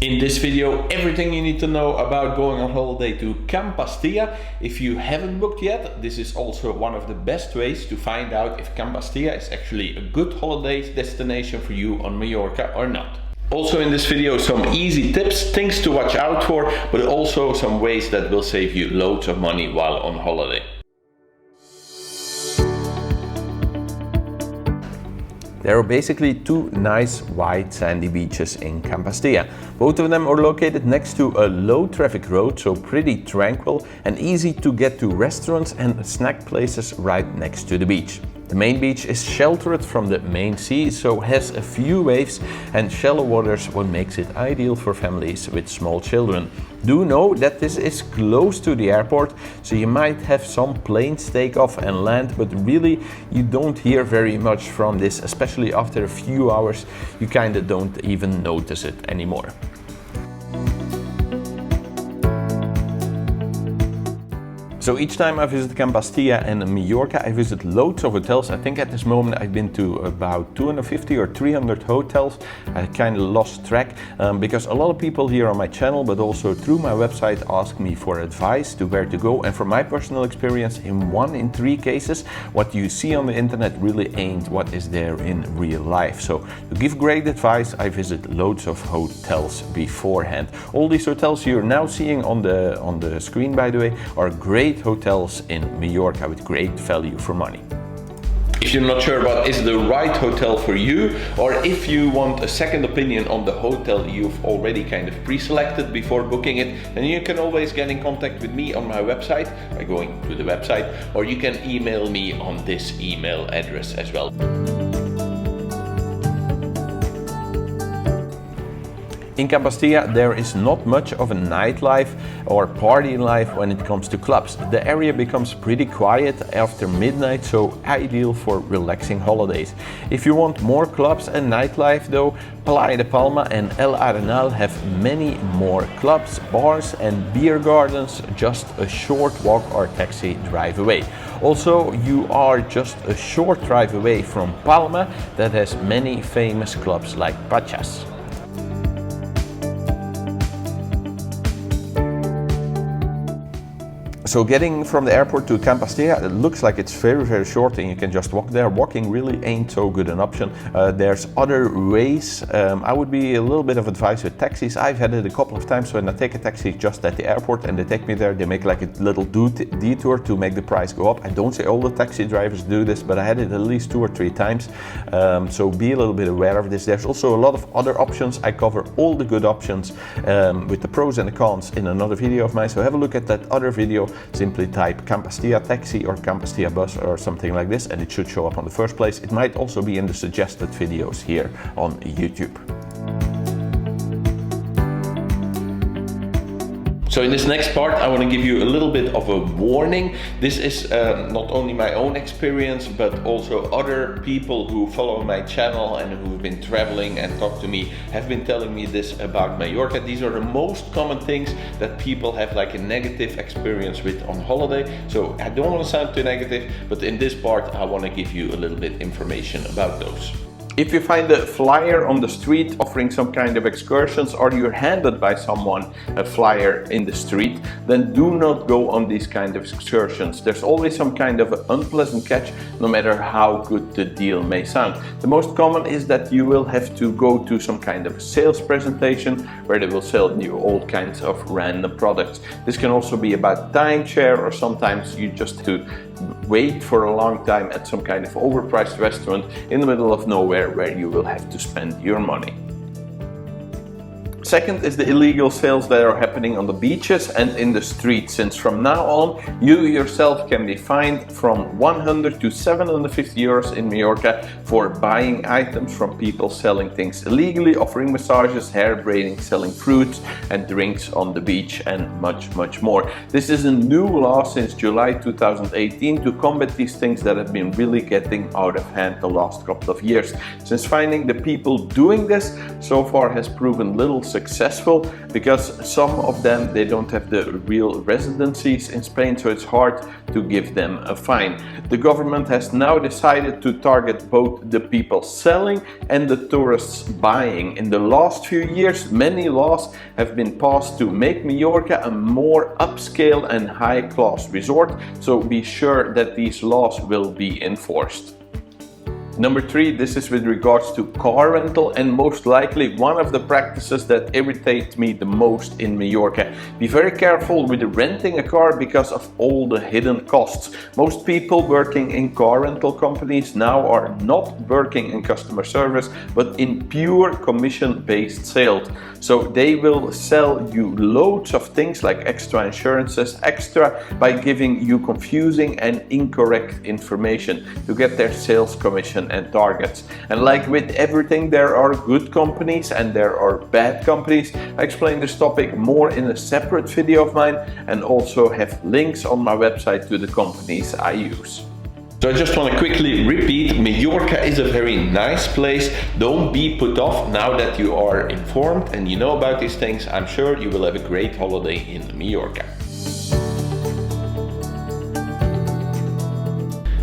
In this video, everything you need to know about going on holiday to Can Pastilla. If you haven't booked yet, this is also one of the best ways to find out if Can Pastilla is actually a good holiday destination for you on Mallorca or not. Also in this video, some easy tips, things to watch out for, but also some ways that will save you loads of money while on holiday. There are basically two nice wide sandy beaches in Can Pastilla. Both of them are located next to a low traffic road, so pretty tranquil and easy to get to restaurants and snack places right next to the beach. The main beach is sheltered from the main sea, so has a few waves and shallow waters, what makes it ideal for families with small children. Do know that this is close to the airport, so you might have some planes take off and land, but really you don't hear very much from this, especially after a few hours. You kinda don't even notice it anymore. So each time I visit Can Pastilla and Mallorca, I visit loads of hotels. I think at this moment I've been to about 250 or 300 hotels. I kind of lost track because a lot of people here on my channel, but also through my website, ask me for advice to where to go. And from my personal experience, in 1 in 3 cases, what you see on the internet really ain't what is there in real life. So to give great advice, I visit loads of hotels beforehand. All these hotels you're now seeing on the screen, by the way, are great hotels in Mallorca with great value for money. If you're not sure what is the right hotel for you, or if you want a second opinion on the hotel you've already kind of pre-selected before booking it, then you can always get in contact with me on my website by going to the website, or you can email me on this email address as well. In Can Pastilla, there is not much of a nightlife or party life when it comes to clubs. The area becomes pretty quiet after midnight, so ideal for relaxing holidays. If you want more clubs and nightlife though, Playa de Palma and El Arenal have many more clubs, bars and beer gardens just a short walk or taxi drive away. Also, you are just a short drive away from Palma that has many famous clubs like Pachas. So getting from the airport to Can Pastilla, it looks like it's very short and you can just walk there. Walking really ain't so good an option. There's other ways. I would be a little bit of advice with taxis. I've had it a couple of times when I take a taxi just at the airport and they take me there. They make like a little detour to make the price go up. I don't say all the taxi drivers do this, but I had it at least 2 or 3 times. So be a little bit aware of this. There's also a lot of other options. I cover all the good options with the pros and the cons in another video of mine. So have a look at that other video. Simply type Can Pastilla taxi or Can Pastilla bus or something like this and it should show up on the first place. It might also be in the suggested videos here on YouTube. So in this next part, I want to give you a little bit of a warning. This is not only my own experience, but also other people who follow my channel and who've been traveling and talk to me have been telling me this about Mallorca. These are the most common things that people have like a negative experience with on holiday. So I don't want to sound too negative, but in this part, I want to give you a little bit information about those. If you find a flyer on the street offering some kind of excursions, or you're handed by someone a flyer in the street, then do not go on these kind of excursions. There's always some kind of unpleasant catch, no matter how good the deal may sound. The most common is that you will have to go to some kind of sales presentation where they will sell you all kinds of random products. This can also be about timeshare, or sometimes you just have to wait for a long time at some kind of overpriced restaurant in the middle of nowhere where you will have to spend your money. Second is the illegal sales that are happening on the beaches and in the streets, since from now on you yourself can be fined from 100 to 750 euros in Mallorca for buying items from people selling things illegally, offering massages, hair braiding, selling fruits and drinks on the beach and much more. This is a new law since July 2018 to combat these things that have been really getting out of hand the last couple of years. Since finding the people doing this so far has proven little success, successful because some of them, they don't have the real residencies in Spain, so it's hard to give them a fine. The government has now decided to target both the people selling and the tourists buying. In the last few years, many laws have been passed to make Mallorca a more upscale and high-class resort, so be sure that these laws will be enforced. Number 3, this is with regards to car rental, and most likely one of the practices that irritate me the most in Mallorca. Be very careful with renting a car because of all the hidden costs. Most people working in car rental companies now are not working in customer service, but in pure commission-based sales. So they will sell you loads of things like extra insurances, extra, by giving you confusing and incorrect information to get their sales commission and targets. And like with everything, there are good companies and there are bad companies. I explain this topic more in a separate video of mine, and also have links on my website to the companies I use. So I just want to quickly repeat, Mallorca is a very nice place. Don't be put off now that you are informed and you know about these things. I'm sure you will have a great holiday in Mallorca.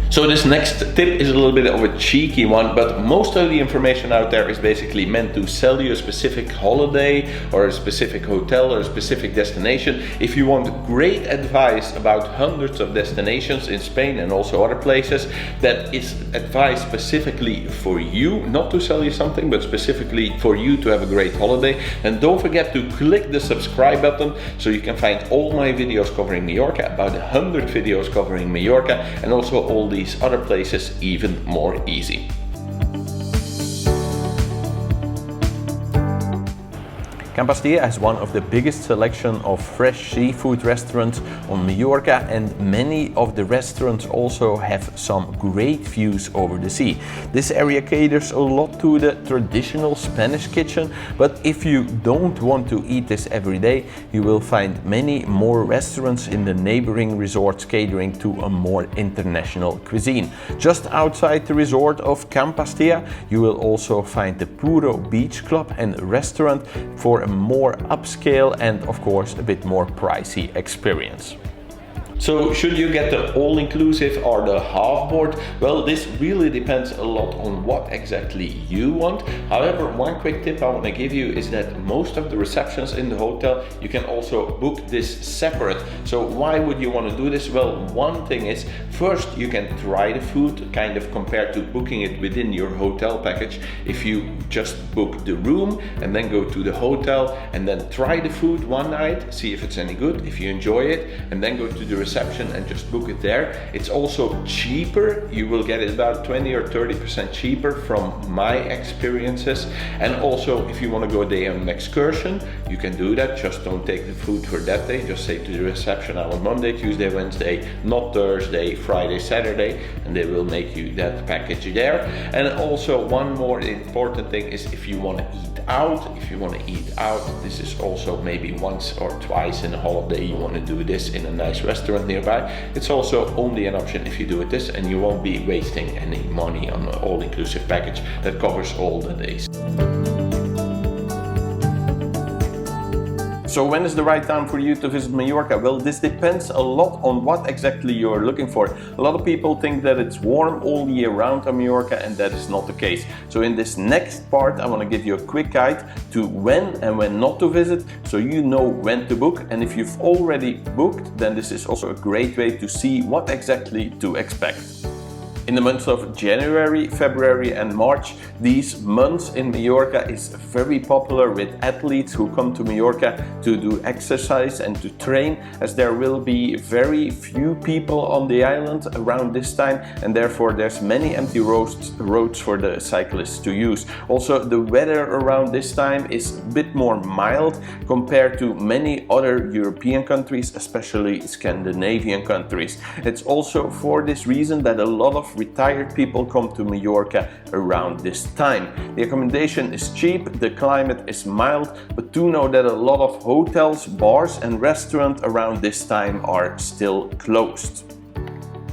So this next tip is a little bit of a cheeky one, but most of the information out there is basically meant to sell you a specific holiday or a specific hotel or a specific destination. If you want great advice about hundreds of destinations in Spain and also other places, that is advice specifically for you, not to sell you something, but specifically for you to have a great holiday. And don't forget to click the subscribe button so you can find all my videos covering Mallorca, about 100 videos covering Mallorca, and also all these other places even more easy. Can Pastilla has one of the biggest selection of fresh seafood restaurants on Mallorca, and many of the restaurants also have some great views over the sea. This area caters a lot to the traditional Spanish kitchen, but if you don't want to eat this every day, you will find many more restaurants in the neighboring resorts catering to a more international cuisine. Just outside the resort of Can Pastilla, you will also find the Puro Beach Club and restaurant for a more upscale and of course a bit more pricey experience. So should you get the all-inclusive or the half-board? Well, this really depends a lot on what exactly you want. However, one quick tip I want to give you is that most of the receptions in the hotel, you can also book this separate. So why would you want to do this? Well, one thing is, first you can try the food, kind of compared to booking it within your hotel package. If you just book the room and then go to the hotel and then try the food one night, see if it's any good, if you enjoy it, and then go to the reception and just book it there. It's also cheaper. You will get it about 20 or 30% cheaper from my experiences. And also, if you want to go a day on an excursion, you can do that. Just don't take the food for that day. Just say to the reception, I want Monday, Tuesday, Wednesday, not Thursday, Friday, Saturday, and they will make you that package there. And also, one more important thing is if you want to eat out. If you want to eat out, this is also maybe once or twice in a holiday you want to do this in a nice restaurant nearby. It's also only an option if you do it this, and you won't be wasting any money on an all-inclusive package that covers all the days. So when is the right time for you to visit Mallorca? Well, this depends a lot on what exactly you're looking for. A lot of people think that it's warm all year round on Mallorca, and that is not the case. So in this next part, I want to give you a quick guide to when and when not to visit, so you know when to book. And if you've already booked, then this is also a great way to see what exactly to expect. In the months of January, February and March, these months in Mallorca is very popular with athletes who come to Mallorca to do exercise and to train, as there will be very few people on the island around this time, and therefore there's many empty roads for the cyclists to use. Also, the weather around this time is a bit more mild compared to many other European countries, especially Scandinavian countries. It's also for this reason that a lot of retired people come to Mallorca around this time. The accommodation is cheap, the climate is mild, but do know that a lot of hotels, bars and restaurants around this time are still closed.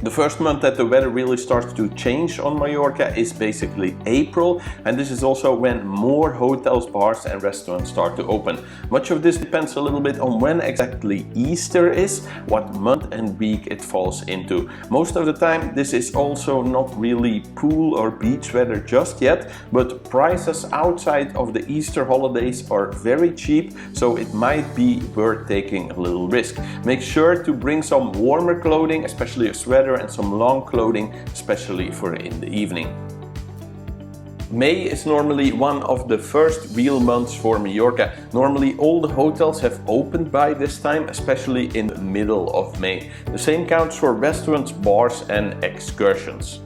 The first month that the weather really starts to change on Mallorca is basically April, and this is also when more hotels, bars and restaurants start to open. Much of this depends a little bit on when exactly Easter is, what month and week it falls into. Most of the time this is also not really pool or beach weather just yet, but prices outside of the Easter holidays are very cheap, so it might be worth taking a little risk. Make sure to bring some warmer clothing, especially a sweater, and some long clothing, especially for in the evening. May is normally one of the first real months for Mallorca. Normally all the hotels have opened by this time, especially in the middle of May. The same counts for restaurants, bars and excursions.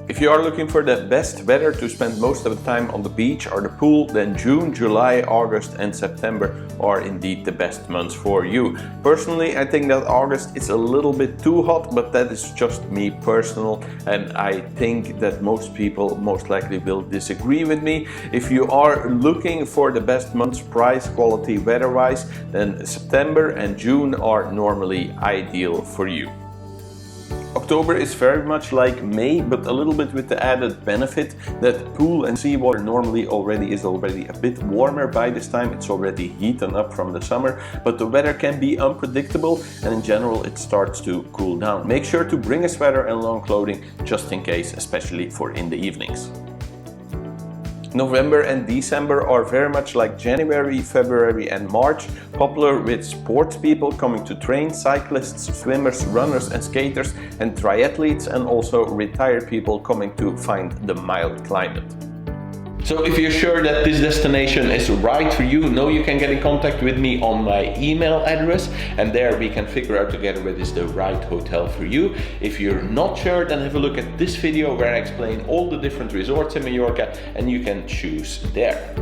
If you are looking for the best weather to spend most of the time on the beach or the pool, then June, July, August and September are indeed the best months for you. Personally, I think that August is a little bit too hot, but that is just me personal, and I think that most people most likely will disagree with me. If you are looking for the best months price quality weather-wise, then September and June are normally ideal for you. October is very much like May, but a little bit with the added benefit that pool and seawater normally is already a bit warmer by this time. It's already heating up from the summer, but the weather can be unpredictable and in general it starts to cool down. Make sure to bring a sweater and long clothing just in case, especially for in the evenings. November and December are very much like January, February and March, popular with sports people coming to train, cyclists, swimmers, runners and skaters, and triathletes, and also retired people coming to find the mild climate. So if you're sure that this destination is right for you, know you can get in contact with me on my email address, and there we can figure out together what is the right hotel for you. If you're not sure, then have a look at this video where I explain all the different resorts in Mallorca and you can choose there.